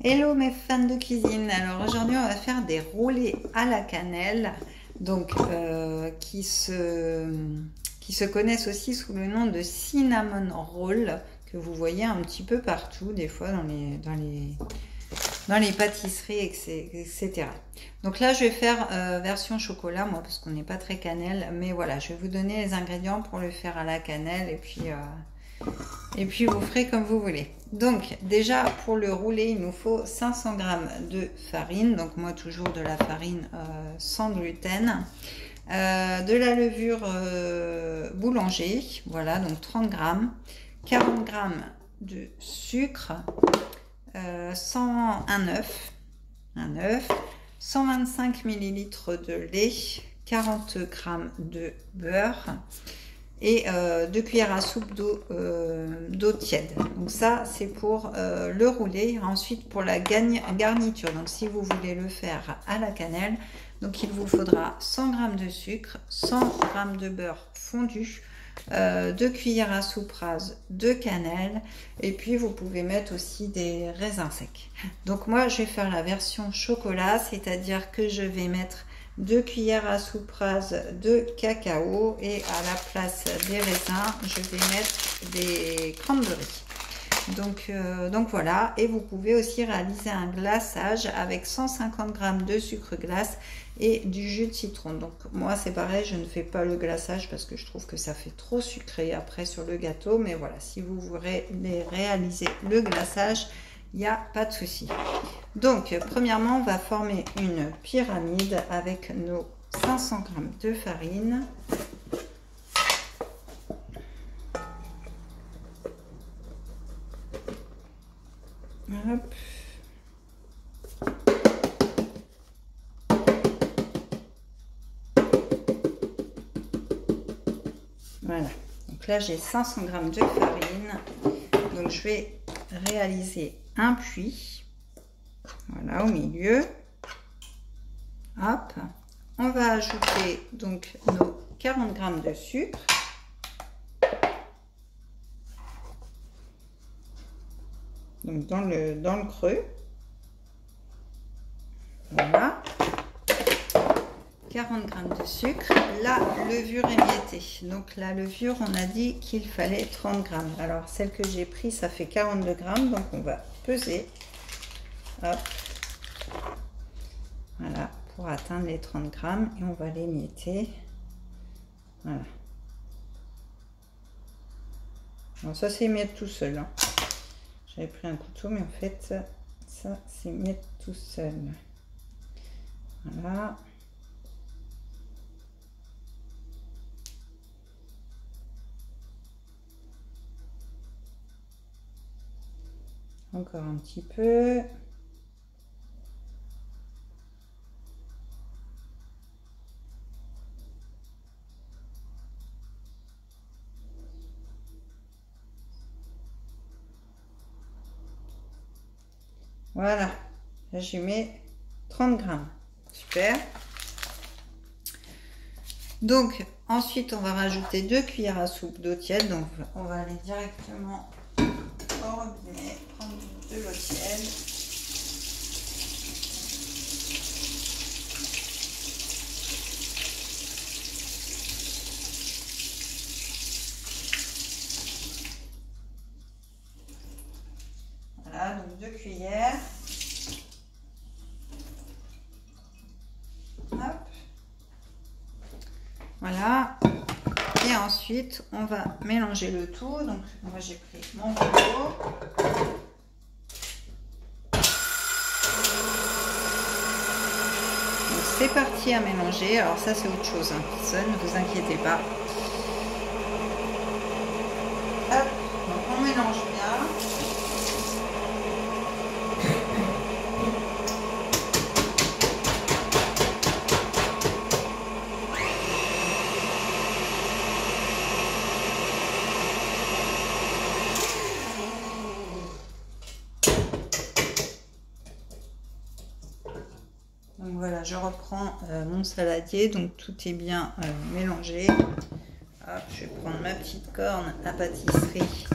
Hello mes fans de cuisine, alors aujourd'hui on va faire des roulés à la cannelle, donc qui se connaissent aussi sous le nom de cinnamon roll, que vous voyez un petit peu partout, des fois dans les pâtisseries, etc. Donc là je vais faire version chocolat, moi parce qu'on n'est pas très cannelle, mais voilà, je vais vous donner les ingrédients pour le faire à la cannelle et puis vous ferez comme vous voulez. Donc déjà pour le rouler il nous faut 500 g de farine, donc moi toujours de la farine sans gluten, de la levure boulanger, voilà, donc 30 g, 40 g de sucre, un œuf, 125 ml de lait, 40 g de beurre et 2 cuillères à soupe d'eau tiède. Donc ça c'est pour le rouler. Ensuite pour la garniture, donc si vous voulez le faire à la cannelle, donc il vous faudra 100 g de sucre, 100 g de beurre fondu, 2 cuillères à soupe rase de cannelle, et puis vous pouvez mettre aussi des raisins secs. Donc moi je vais faire la version chocolat, c'est-à-dire que je vais mettre 2 cuillères à soupe rase de cacao et à la place des raisins je vais mettre des cranberries. Donc voilà, et vous pouvez aussi réaliser un glaçage avec 150 g de sucre glace et du jus de citron. Donc moi c'est pareil, je ne fais pas le glaçage parce que je trouve que ça fait trop sucré après sur le gâteau, mais voilà, si vous voulez réaliser le glaçage, il n'y a pas de souci. Donc premièrement on va former une pyramide avec nos 500 g de farine. Hop. Voilà, donc là j'ai 500 g de farine, donc je vais réaliser un puits, voilà, au milieu. Hop, on va ajouter donc nos 40 g de sucre. Donc dans le creux, voilà, 40 g de sucre. La levure émiettée, donc la levure on a dit qu'il fallait 30 g, alors celle que j'ai pris ça fait 42 g, donc on va peser, hop, voilà, pour atteindre les 30 g, et on va l'émietter, voilà. Alors ça s'émiette tout seul, hein. J'avais pris un couteau, mais en fait, ça s'émiette tout seul. Voilà. Encore un petit peu. Voilà, là j'y mets 30 g, super. Donc ensuite on va rajouter 2 cuillères à soupe d'eau tiède, donc on va aller directement au robinet, prendre de l'eau tiède. Voilà, donc 2 cuillères. Hop. Voilà. Et ensuite, on va mélanger le tout. Donc, moi, j'ai pris mon rouleau. Donc, c'est parti à mélanger. Alors, ça, c'est autre chose, hein. Ça, ne vous inquiétez pas. Hop. Donc, on mélange bien. Donc voilà, je reprends mon saladier, donc tout est bien mélangé. Hop, je vais prendre ma petite corne à pâtisserie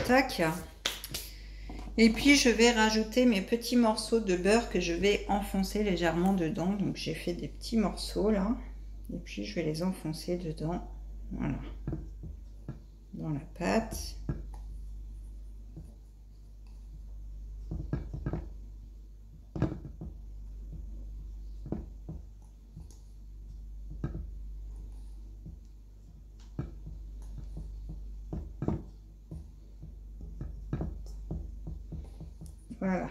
tac. Et puis je vais rajouter mes petits morceaux de beurre que je vais enfoncer légèrement dedans. Donc j'ai fait des petits morceaux là. Et puis je vais les enfoncer dedans. Voilà. Dans la pâte. Voilà.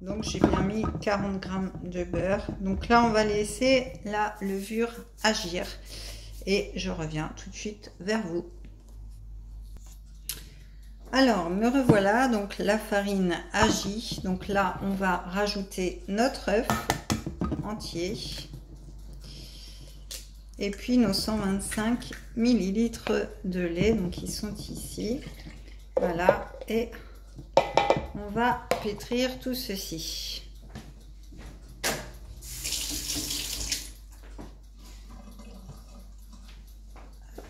Donc j'ai bien mis 40 g de beurre. Donc là on va laisser la levure agir et je reviens tout de suite vers vous. Alors me revoilà, donc la farine agit. Donc là on va rajouter notre œuf entier et puis nos 125 ml de lait, donc ils sont ici. Voilà, et on va pétrir tout ceci.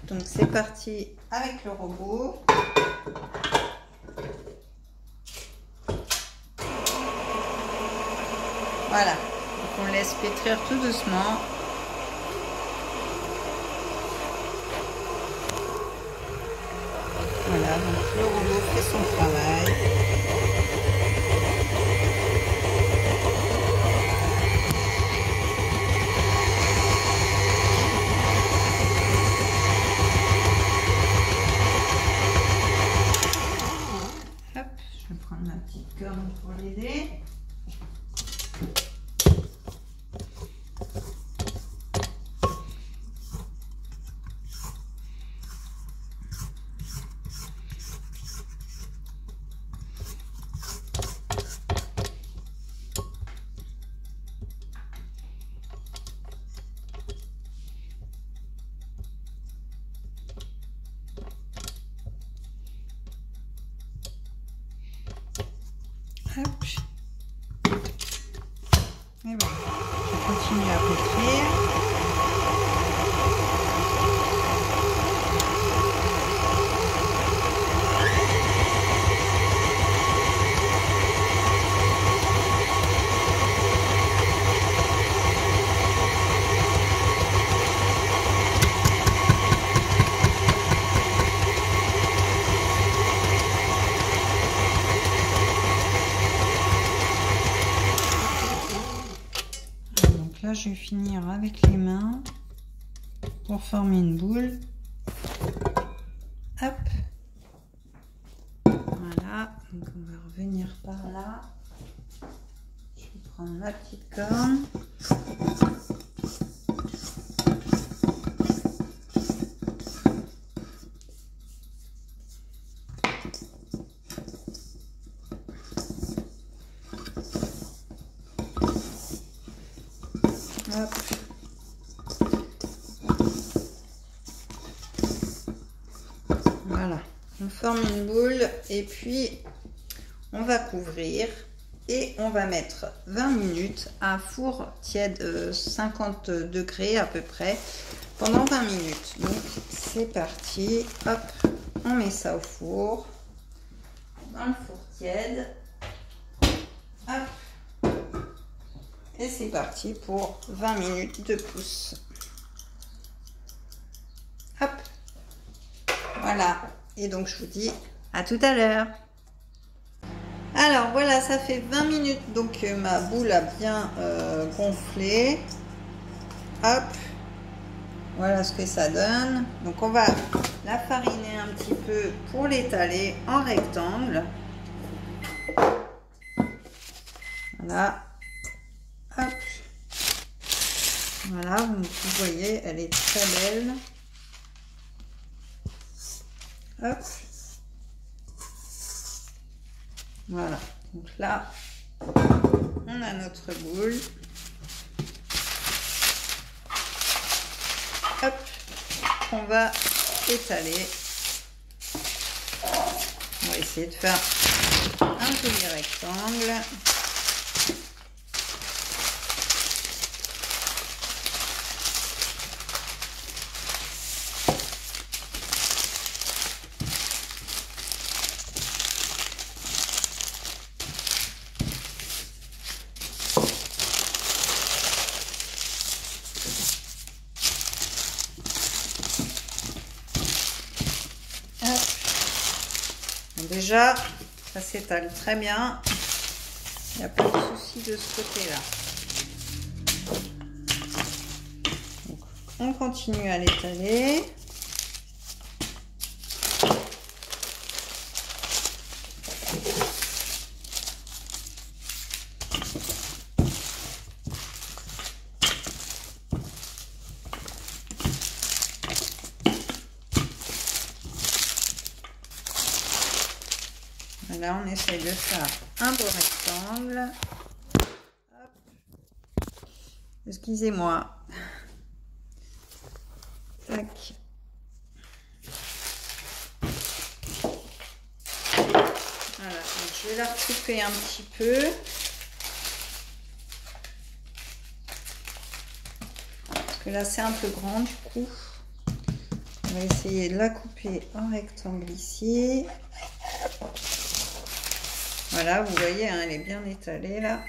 Donc c'est parti avec le robot. Voilà, donc on laisse pétrir tout doucement. Voilà, donc le robot fait son travail. Hop, je vais prendre ma petite corne pour l'aider. Hop. Et voilà, je continue à pétrir. Là, je vais finir avec les mains pour former une boule. Hop. Voilà. Donc, on va revenir par là. Je vais prendre ma petite corne. Hop. Voilà, on forme une boule et puis on va couvrir et on va mettre 20 minutes à four tiède 50 degrés à peu près pendant 20 minutes. Donc c'est parti, hop, on met ça au four, dans le four tiède, hop. Et c'est parti pour 20 minutes de pouce. Hop. Voilà. Et donc je vous dis à tout à l'heure. Alors voilà, ça fait 20 minutes. Donc ma boule a bien gonflé. Hop. Voilà ce que ça donne. Donc on va la fariner un petit peu pour l'étaler en rectangle. Voilà. Hop. Voilà, vous voyez, elle est très belle. Hop. Voilà. Donc là, on a notre boule. Hop. On va étaler. On va essayer de faire un joli rectangle. Donc déjà, ça s'étale très bien. Il n'y a pas de souci de ce côté-là. On continue à l'étaler. Là, on essaye de faire un beau rectangle. Excusez-moi. Tac. Voilà, donc je vais la recouper un petit peu. Parce que là, c'est un peu grand du coup. On va essayer de la couper en rectangle ici. Voilà, vous voyez, hein, elle est bien étalée là.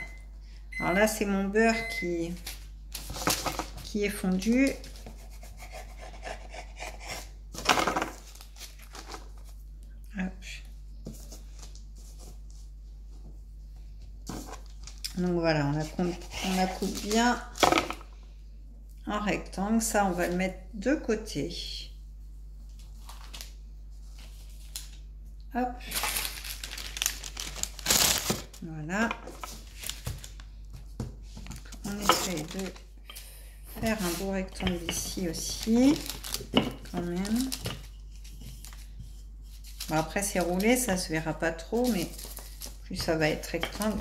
Alors là, c'est mon beurre qui est fondu. Hop. Donc voilà, on la coupe bien en rectangle. Ça, on va le mettre de côté. Hop. Voilà. On essaye de faire un beau rectangle ici aussi, quand même. Bon, après, c'est roulé, ça se verra pas trop, mais plus ça va être rectangle,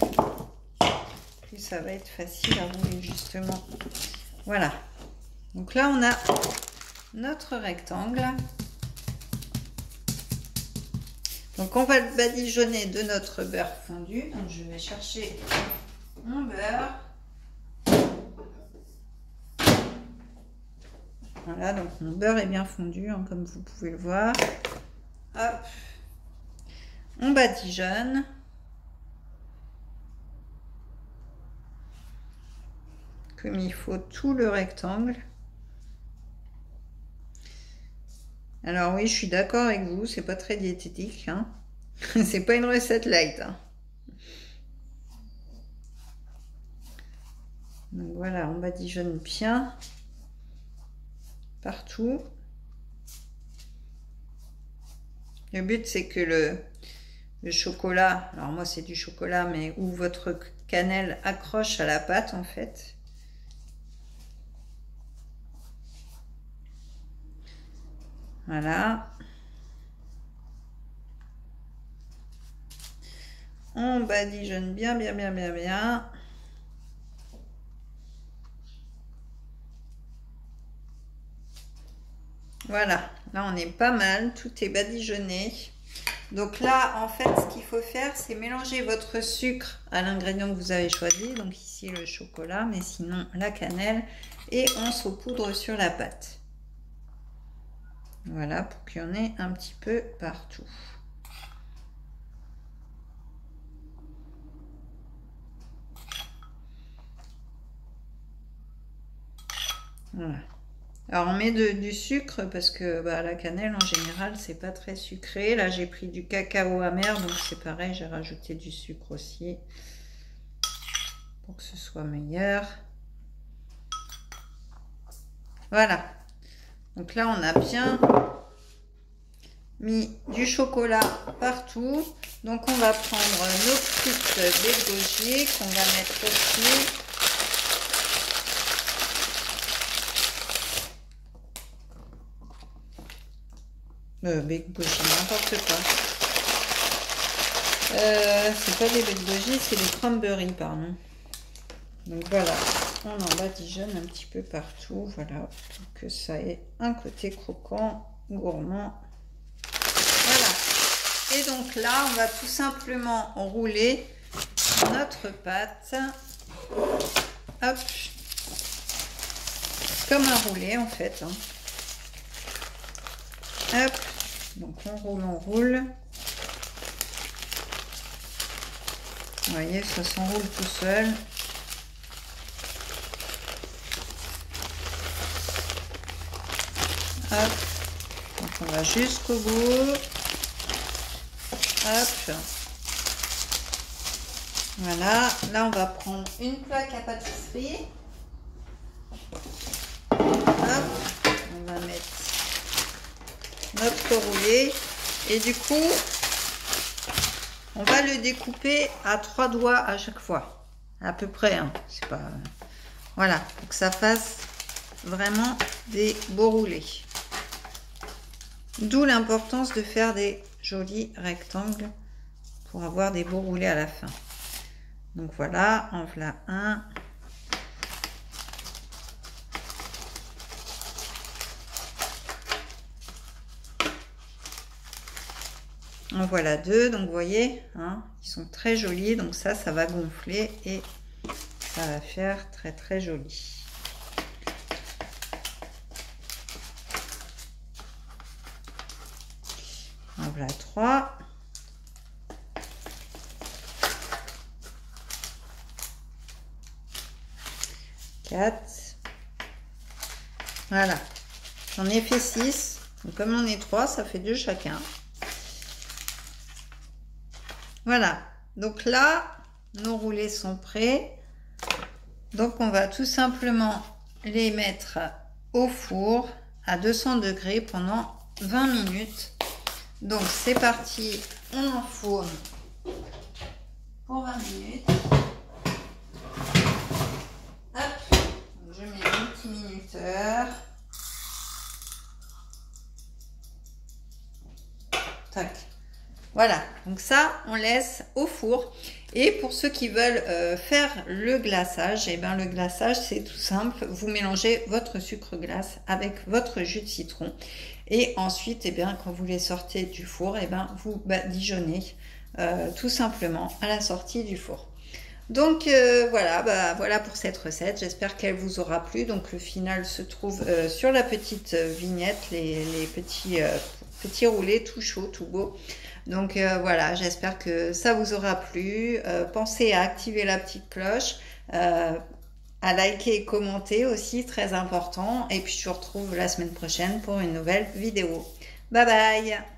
plus ça va être facile à rouler, justement. Voilà. Donc là, on a notre rectangle. Donc, on va le badigeonner de notre beurre fondu. Donc, je vais chercher mon beurre. Voilà, donc mon beurre est bien fondu, hein, comme vous pouvez le voir. Hop. On badigeonne. Comme il faut tout le rectangle. Alors oui, je suis d'accord avec vous, c'est pas très diététique, hein. C'est pas une recette light, hein. Donc voilà, on badigeonne bien partout. Le but, c'est que le chocolat, alors moi c'est du chocolat, mais où votre cannelle accroche à la pâte en fait. Voilà. On badigeonne bien, bien, bien, bien, bien. Voilà, là on est pas mal, tout est badigeonné. Donc là, en fait, ce qu'il faut faire, c'est mélanger votre sucre à l'ingrédient que vous avez choisi. Donc ici le chocolat, mais sinon la cannelle. Et on saupoudre sur la pâte. Voilà, pour qu'il y en ait un petit peu partout. Voilà. Alors on met du sucre parce que la cannelle en général c'est pas très sucré. Là j'ai pris du cacao amer, donc c'est pareil, j'ai rajouté du sucre aussi pour que ce soit meilleur. Voilà. Donc là on a bien mis du chocolat partout. Donc on va prendre nos petites baies de goji qu'on va mettre aussi. Baies de goji, n'importe quoi. C'est pas des baies de goji, c'est des cranberries, pardon. Donc voilà, on en badigeonne un petit peu partout, voilà, pour que ça ait un côté croquant, gourmand. Voilà. Et donc là, on va tout simplement rouler notre pâte. Hop. Comme un roulé en fait. Hein. Hop. Donc on roule. Vous voyez, ça s'enroule tout seul. Hop. Donc on va jusqu'au bout. Hop. Voilà. Là, on va prendre une plaque à pâtisserie. Hop. On va mettre notre roulé. Et du coup, on va le découper à 3 doigts à chaque fois. À peu près. Hein. C'est pas... Voilà. Pour que ça fasse vraiment des beaux roulés. D'où l'importance de faire des jolis rectangles pour avoir des beaux roulés à la fin. Donc voilà, en voilà un. En voilà deux, donc vous voyez, hein, ils sont très jolis, donc ça va gonfler et ça va faire très très joli. En voilà 3. Voilà, j'en ai fait 6. Donc comme on est 3, ça fait 2 chacun. Voilà, donc là, nos roulés sont prêts. Donc on va tout simplement les mettre au four à 200 degrés pendant 20 minutes. Donc c'est parti, on enfourne pour 20 minutes. Hop, je mets mon petit minuteur. Tac. Voilà, donc ça, on laisse au four. Et pour ceux qui veulent faire le glaçage, et ben le glaçage, c'est tout simple. Vous mélangez votre sucre glace avec votre jus de citron. Et ensuite, et bien, quand vous les sortez du four, et ben, vous badigeonnez tout simplement à la sortie du four. Donc voilà, voilà pour cette recette. J'espère qu'elle vous aura plu. Donc le final se trouve sur la petite vignette, les petits roulés tout chaud, tout beau. Donc voilà, j'espère que ça vous aura plu. Pensez à activer la petite cloche, à liker et commenter aussi, très important. Et puis je vous retrouve la semaine prochaine pour une nouvelle vidéo. Bye bye!